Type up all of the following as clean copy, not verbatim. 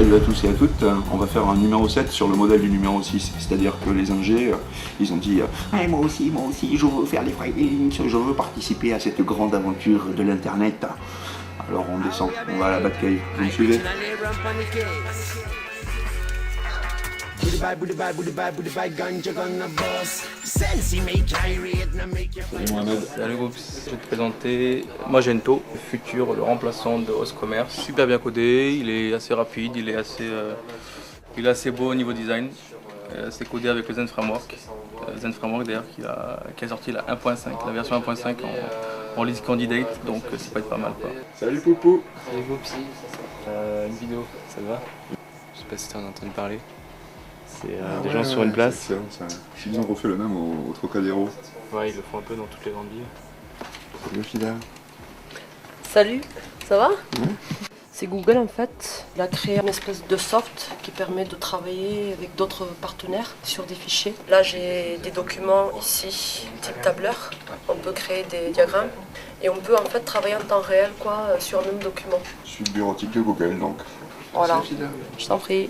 Salut à tous et à toutes, on va faire un numéro 7 sur le modèle du numéro 6, c'est-à-dire que les ingés, ils ont dit hey, moi aussi, je veux faire les filings, je veux participer à cette grande aventure de l'internet. Alors on descend, on va à la Batcave, vous me suivez? Salut Mohamed. Salut groupe, je vais te présenter Magento, le futur, le remplaçant de Host Commerce. Super bien codé, il est assez rapide, il est assez beau au niveau design. C'est codé avec le Zen Framework. Zen Framework d'ailleurs qui a sorti la 1.5, la version 1.5 en release candidate, donc ça peut être pas mal quoi. Salut Poupou. Salut Gopsy, une vidéo, ça te va? Je sais pas si tu en as entendu parler. C'est des gens sur une place. C'est excellent ça. Ils ont refait le même au Trocadéro. Ouais, ils le font un peu dans toutes les grandes villes. Salut Fida. Salut, ça va? C'est Google en fait. Il a créé une espèce de soft qui permet de travailler avec d'autres partenaires sur des fichiers. Là j'ai des documents ici, type tableur. On peut créer des diagrammes et on peut en fait travailler en temps réel sur un même document. Je suis le bureautique de Google donc. Voilà, Salut Fida. je t'en prie.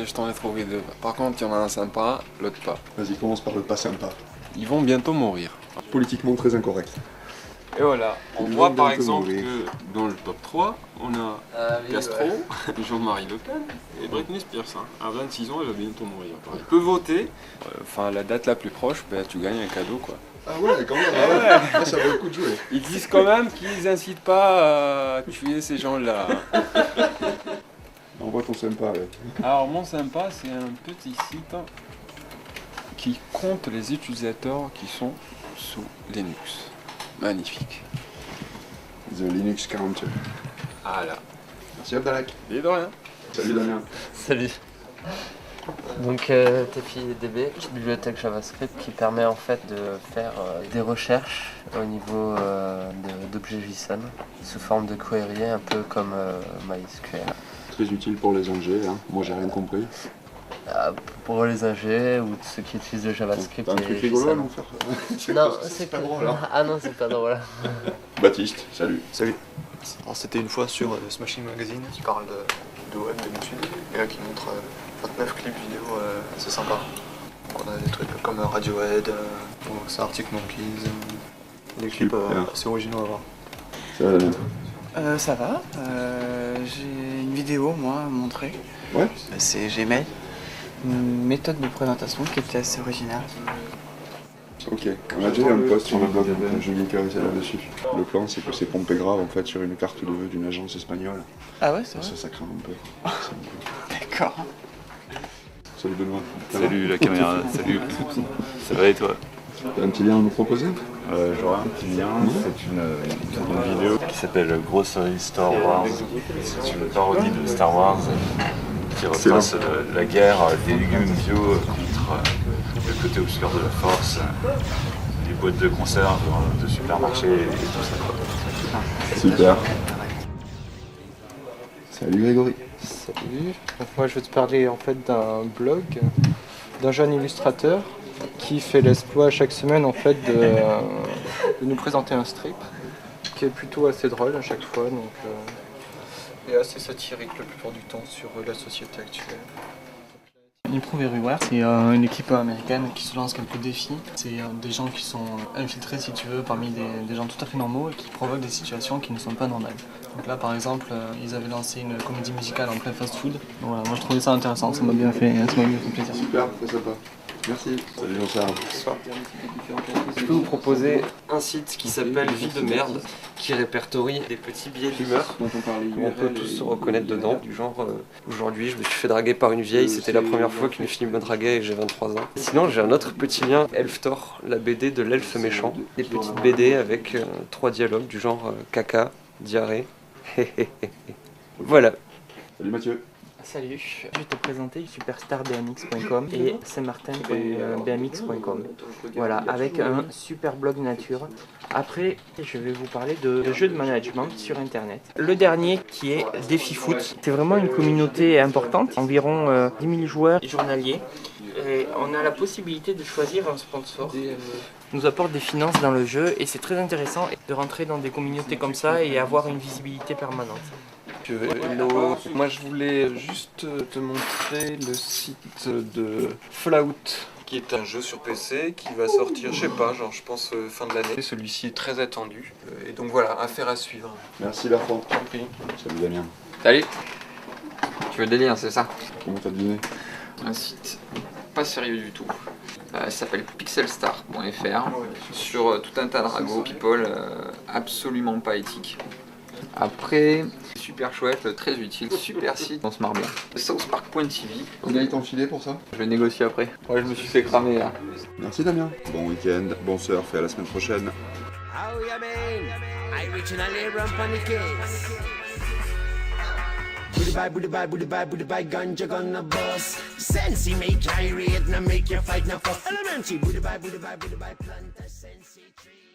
Je t'en ai trouvé deux. Par contre, il y en a un sympa, l'autre pas. Vas-y, commence par le pas sympa. Ils vont bientôt mourir. Politiquement très incorrect. Et voilà, on Ils voit vont par bientôt exemple mourir. que dans le top 3, on a Castro, Jean-Marie Le Pen et Britney Spears. À 26 ans, elle va bientôt mourir. Tu peux voter. Enfin, la date la plus proche, tu gagnes un cadeau quoi. Ah ouais, quand même, ah, ça vaut le coup de jouer. Ils disent quand même qu'ils incitent pas à tuer ces gens-là. Envoie ton sympa. Ouais. Alors mon sympa, c'est un petit site qui compte les utilisateurs qui sont sous Linux. Magnifique. The Linux Counter. Voilà. Merci Abdalak. Et de rien. Salut Damien. Salut. Donc TPDB, une bibliothèque JavaScript qui permet en fait de faire des recherches au niveau d'objets JSON sous forme de query, un peu comme MySQL. Très utile pour les ingés, hein. Moi j'ai rien compris. Pour les AG ou ceux qui utilisent le JavaScript. T'as un truc rigolo à nous faire? Non, c'est pas drôle hein. Ah non, c'est pas drôle. Baptiste, salut. Salut. Alors c'était une fois sur Smashing Magazine qui parle de web de YouTube et là qui montre 29 clips vidéo assez sympa. Donc on a des trucs comme Radiohead, c'est Arctic Monkeys, des clips assez originaux à voir. Ça va Damien? Ça va, j'ai une vidéo moi à montrer. Ouais. C'est Gmail, une méthode de présentation qui était assez originale. Ok, on a déjà eu un post sur le blog, donc je vais m'intéresser là-dessus. Le plan c'est que c'est pompé grave en fait sur une carte de vœux d'une agence espagnole. Ah ouais, c'est vrai? Ça craint un peu. D'accord. Salut Benoît. Salut la caméra, salut. Ça va et toi? T'as un petit lien à nous proposer? J'aurais un petit lien, c'est une vidéo qui s'appelle Grocery Star Wars. C'est une parodie de Star Wars qui retrace la guerre des légumes bio contre le côté obscur de la force, les boîtes de conserve de supermarché et tout ça. Super. Salut Grégory. Salut, donc moi je vais te parler en fait d'un blog d'un jeune illustrateur qui fait l'exploit chaque semaine en fait de nous présenter un strip qui est plutôt assez drôle à chaque fois donc, et assez satirique la plupart du temps sur la société actuelle. Improve Everywhere, c'est une équipe américaine qui se lance quelques défis. C'est des gens qui sont infiltrés, si tu veux, parmi des gens tout à fait normaux et qui provoquent des situations qui ne sont pas normales. Donc là, par exemple, ils avaient lancé une comédie musicale en plein fast-food. Voilà, moi, je trouvais ça intéressant, ça m'a bien fait plaisir. Super, très sympa. Merci. Salut Jean-Charles. Je peux vous proposer un site qui s'appelle Vie de merde, qui répertorie des petits billets d'humeur où on peut tous se reconnaître dedans. Du genre, aujourd'hui je me suis fait draguer par une vieille, c'était la première fois qu'une fille me draguait et j'ai 23 ans. Sinon j'ai un autre petit lien, Elftor, la BD de l'elfe méchant. Des petites BD avec 3 dialogues du genre caca, diarrhée. Voilà. Salut Mathieu. Salut, je vais te présenter superstarbmx.com et saintmartin.bmx.com. Voilà, avec un super blog nature. Après, je vais vous parler de jeux de management sur internet. Le dernier qui est Défi Foot. C'est vraiment une communauté importante, environ 10 000 joueurs journaliers. Et on a la possibilité de choisir un sponsor qui nous apporte des finances dans le jeu et c'est très intéressant de rentrer dans des communautés comme ça et avoir une visibilité permanente. hello. Moi je voulais juste te montrer le site de Fallout, qui est un jeu sur PC qui va sortir, je sais pas, genre je pense fin de l'année. Celui-ci est très attendu. Et donc voilà, affaire à suivre. Merci Bertrand. Tant pis. Salut Damien. Salut. Tu veux des liens, c'est ça? Comment t'as deviné? Un site pas sérieux du tout. Ça s'appelle pixelstar.fr sur tout un tas de ragots people absolument pas éthiques. Après, super chouette, très utile, super site, on se marre bien. Southpark.tv. Combien ils t'ont filé pour ça? Je vais négocier après. Ouais, je me suis fait cramer là. Merci Damien. Bon week-end, bon surf et à la semaine prochaine. Booty bye, ganja gonna bust. Sensi make irate, now make you fight, now fuss. Elementary, booty bye, plant a sensi tree.